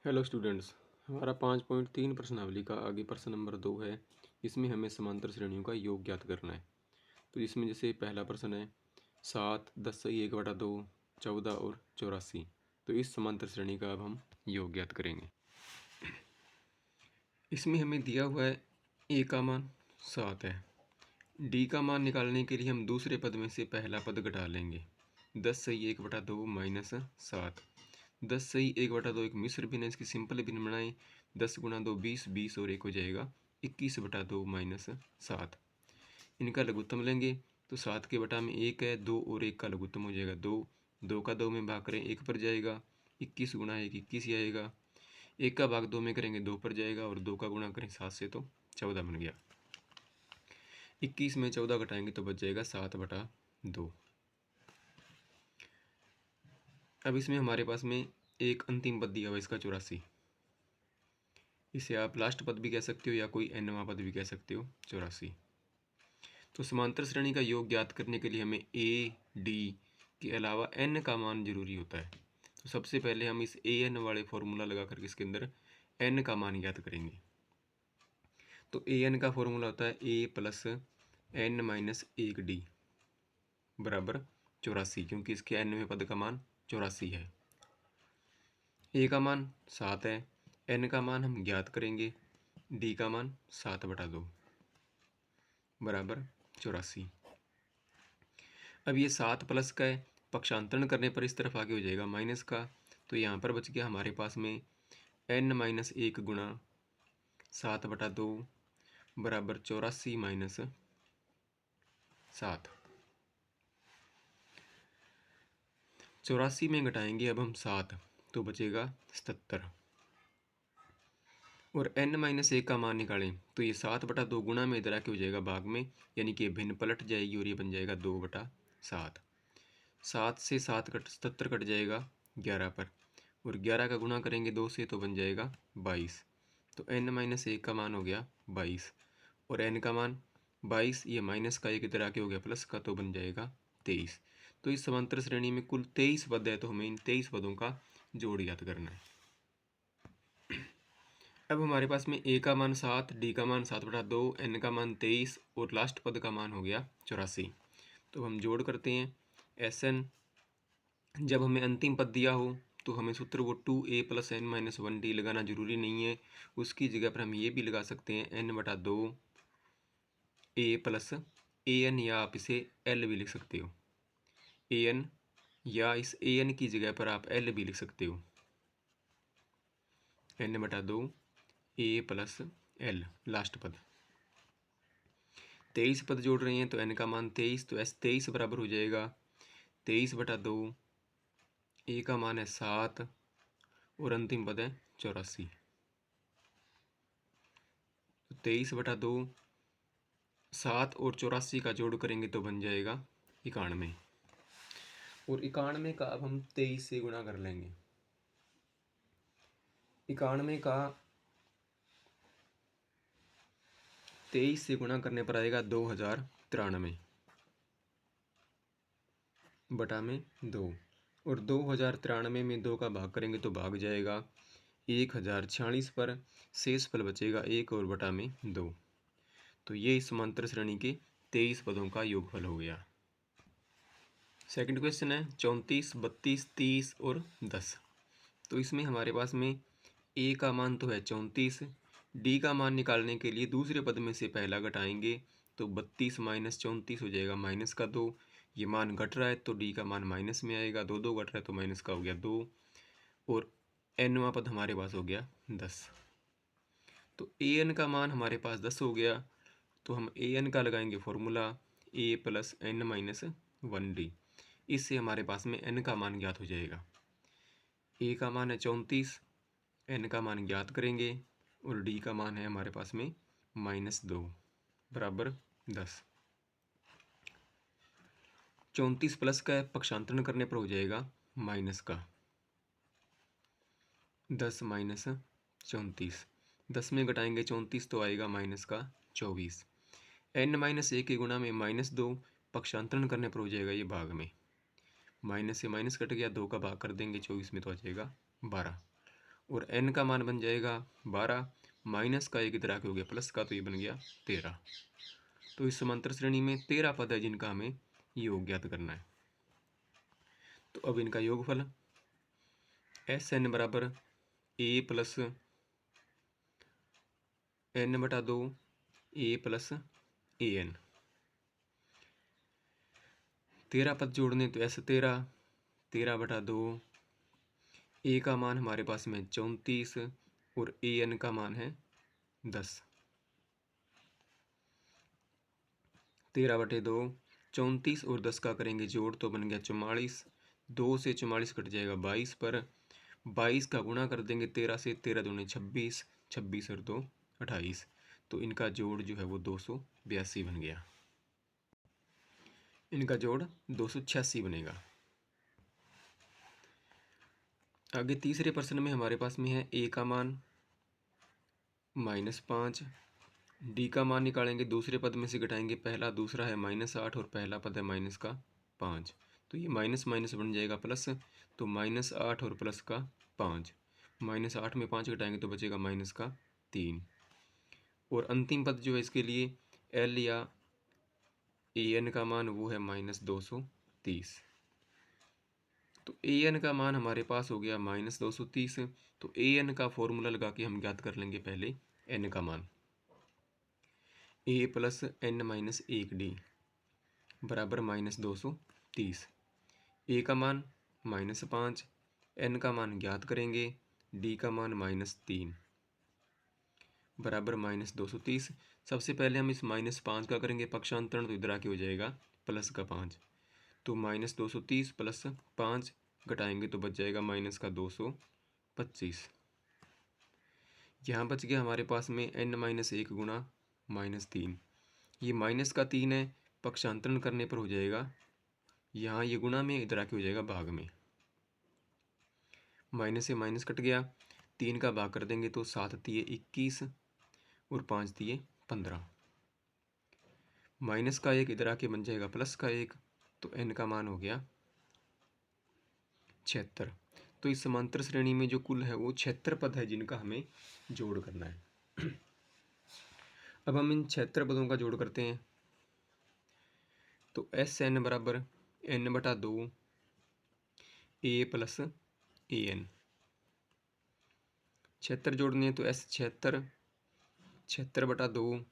Hello students. हमारा 5.3 प्रश्नावली का आगे प्रश्न नंबर 2 है। इसमें हमें समांतर श्रेणियों का योग ज्ञात करना है। तो इसमें जैसे पहला प्रश्न है 7, 10/1/2, 14 और 84। तो इस समांतर श्रेणी का अब हम योग ज्ञात करेंगे। इसमें हमें दिया हुआ है ए का मान 7 है। डी का मान निकालने के लिए हम दूसरे पद में से पहला पद घटा लेंगे। 10/1/2 माइनस 7। 10/1/2 एक मिश्र भिन्न है, इसकी सिंपल भिन्न बनाएं। 10 गुणा 2 20, 20 और 1 हो जाएगा 21/2 माइनस 7। इनका लघुत्तम लेंगे तो 7 के बटा में 1 है, 2 और 1 का लघुत्तम हो जाएगा 2। 2 का 2 में भाग करें 1 पर जाएगा, 21 गुणा 1 21 ही आएगा। 1 का भाग 2 में करेंगे 2 पर जाएगा और 2 का गुणा करें 7 से तो 14 बन गया। 21 में 14 घटाएंगे तो बच जाएगा 7/2। अब इसमें हमारे पास में एक अंतिम पद दिया हुआ इसका 84। इसे आप लास्ट पद भी कह सकते हो या कोई nवां पद भी कह सकते हो 84। तो समांतर श्रेणी का योग ज्ञात करने के लिए हमें ए डी के अलावा n का मान जरूरी होता है। तो सबसे पहले हम इस an वाले फॉर्मूला लगा करके इसके अंदर n का मान ज्ञात करेंगे। तो an का फॉर्मूला होता है a plus n minus 1d बराबर 84, क्योंकि इसके nवें पद का मान 84 है। ए का मान 7 है, n का मान हम ज्ञात करेंगे, d का मान 7/2 बराबर 84। अब ये 7 प्लस का है, पक्षांतरण करने पर इस तरफ आगे हो जाएगा माइनस का, तो यहाँ पर बच गया हमारे पास में n माइनस 1 गुणा 7/2 बराबर 84 माइनस 7। 84 में घटाएंगे अब हम 7 तो बचेगा 77। और n माइनस 1 का मान निकालें तो ये 7/2 गुणा में इधर आके हो जाएगा भाग में, यानी कि भिन्न पलट जाएगी और ये बन जाएगा 2/7। 7 से 7 कट 77 कट जाएगा 11 पर, और 11 का गुणा करेंगे 2 से तो बन जाएगा 22। तो n माइनस 1 का मान हो गया 22 और n का मान 22, ये माइनस का एक इधर आके हो गया प्लस का, तो बन जाएगा 23। तो इस समांतर श्रेणी में कुल 23 पद है, तो हमें इन 23 पदों का जोड़ ज्ञात करना है। अब हमारे पास में a का मान 7, d का मान 7/2, n का मान 23 और लास्ट पद का मान हो गया 84। तो हम जोड़ करते हैं। Sn जब हमें अंतिम पद दिया हो तो हमें सूत्र वो 2a plus n minus 1d लगाना जरूरी नहीं है, उसकी जगह पर हम ये भी लगा सकते हैं n/2 a प्लस an, या आप इसे l भी लिख सकते हो an, या इस an की जगह पर आप l भी लिख सकते हो n/2 a plus l last पद। 23 पद जोड़ रहे हैं तो n का मान 23, तो s 23 बराबर हो जाएगा 23/2, a का मान है 7 और अंतिम पद है 84। तो 23/2 7 और 84 का जोड़ करेंगे तो बन जाएगा 91, और 91 का अब हम 23 से गुणा कर लेंगे। 91 का 23 से गुणा करने पर आएगा 2093 बटा में 2, और 2093 में 2 का भाग करेंगे तो भाग जाएगा 1046 पर, शेष फल बचेगा 1 और बटा में 2। तो ये इस समांतर श्रेणी के 23 पदों का योगफल हो गया। सेकंड क्वेश्चन है 34, 32, 30 और 10। तो इसमें हमारे पास में a का मान तो है 34, d का मान निकालने के लिए दूसरे पद में से पहला घटाएंगे तो 32 माइनस 34 हो जाएगा माइनस का 2। ये मान घट रहा है तो d का मान माइनस में आएगा, 2 2 घट रहा है तो माइनस का हो गया 2, और nवां पद हमारे पास हो गया 10। तो an का मान हमारे पास 10 हो गया, तो हम an का लगाएंगे formula a plus n minus 1d। इससे हमारे पास में n का मान ज्ञात हो जाएगा। a का मान है 34, n का मान ज्ञात करेंगे, और d का मान है हमारे पास में -2 बराबर 10। 34 प्लस का है, पक्षांतरण करने पर हो जाएगा माइनस का 10 माइनस 34। 10 में घटाएंगे 34 तो आएगा माइनस का 24। n माइनस 1 के गुणा में -2, पक्षांतरण करने पर हो जाएगा ये भाग में, माइनस से माइनस कट गया, 2 का भाग कर देंगे 24 में तो आ जाएगा 12, और n का मान बन जाएगा 12, माइनस का एक इधर आके हो गया प्लस का, तो ये बन गया 13। तो इस समांतर श्रेणी में 13 पद है जिनका हमें योग ज्ञात करना है। तो अब इनका योगफल एस एन बराबर ए प्लस n बटा 2 ए प्लस ए एन। 13 पद जोड़ने तो एस 13, 13 बटा 2, ए का मान हमारे पास में 34 और ए एन का मान है 10। 13 बटे 2, 34 और 10 का करेंगे जोड़ तो बन गया 44। 2 से 44 कट जाएगा 22 पर, 22 का गुणा कर देंगे 13 से, 13 दूनी 26, 26 और 2 28। तो इनका जोड़ जो है वो 282 बन गया। इनका जोड़ 286 बनेगा। आगे तीसरे प्रश्न में हमारे पास में है ए का मान -5, डी का मान निकालेंगे, दूसरे पद में से घटाएंगे, पहला दूसरा है -8 और पहला पद है माइनस का 5। तो ये माइनस माइनस बन जाएगा प्लस, तो -8 और प्लस का 5, -8 में 5 घटाएंगे तो बचेगा माइनस का 3। और अंतिम पद जो है इसके लिए एल या ए एन का मान वो है -230। तो ए एन का मान हमारे पास हो गया -230। तो ए एन का फॉर्मूला लगा के हम ज्ञात कर लेंगे पहले एन का मान, ए प्लस एन माइनस 1 डी बराबर -230। ए का मान -5, एन का मान ज्ञात करेंगे, डी का मान -3 बराबर -230। सबसे पहले हम इस -5 का करेंगे पक्षांतरण, तो इधर आके हो जाएगा प्लस का 5। तो -230 प्लस 5 घटाएंगे तो बच जाएगा माइनस का 225। यहाँ बच गया हमारे पास में n-1 गुणा -3। ये माइनस का 3 है, पक्षांतरण करने पर हो जाएगा, यहाँ ये गुणा में इधर आके हो जाएगा भाग में, माइनस से माइनस कट गया, 3 का भाग कर देंगे तो 7 तिये 21 और 5 तिये 15। माइनस का 1 इधर आके बन जाएगा प्लस का 1, तो n का मान हो गया 76। तो इस समांतर श्रेणी में जो कुल है वो 76 पद है जिनका हमें जोड़ करना है। अब हम इन 76 पदों का जोड़ करते हैं। तो एस एन बराबर n बटा 2 ए प्लस ए एन। 76 जोड़ने हैं तो एस 76, 76 बटा 2,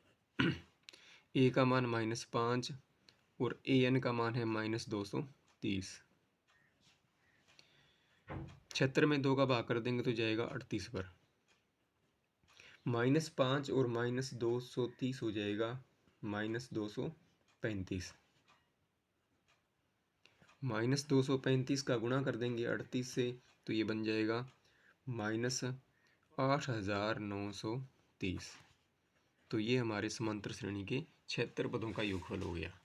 ए का मान -5 और ए एन का मान है -230। 76 में 2 का भाग कर देंगे तो जाएगा 38 पर, -5 और -230 हो जाएगा -235। -235 का गुणा कर देंगे 38 से, तो ये बन जाएगा -8930। तो ये हमारे समांतर श्रेणी के 76 पदों का योगफल हो गया।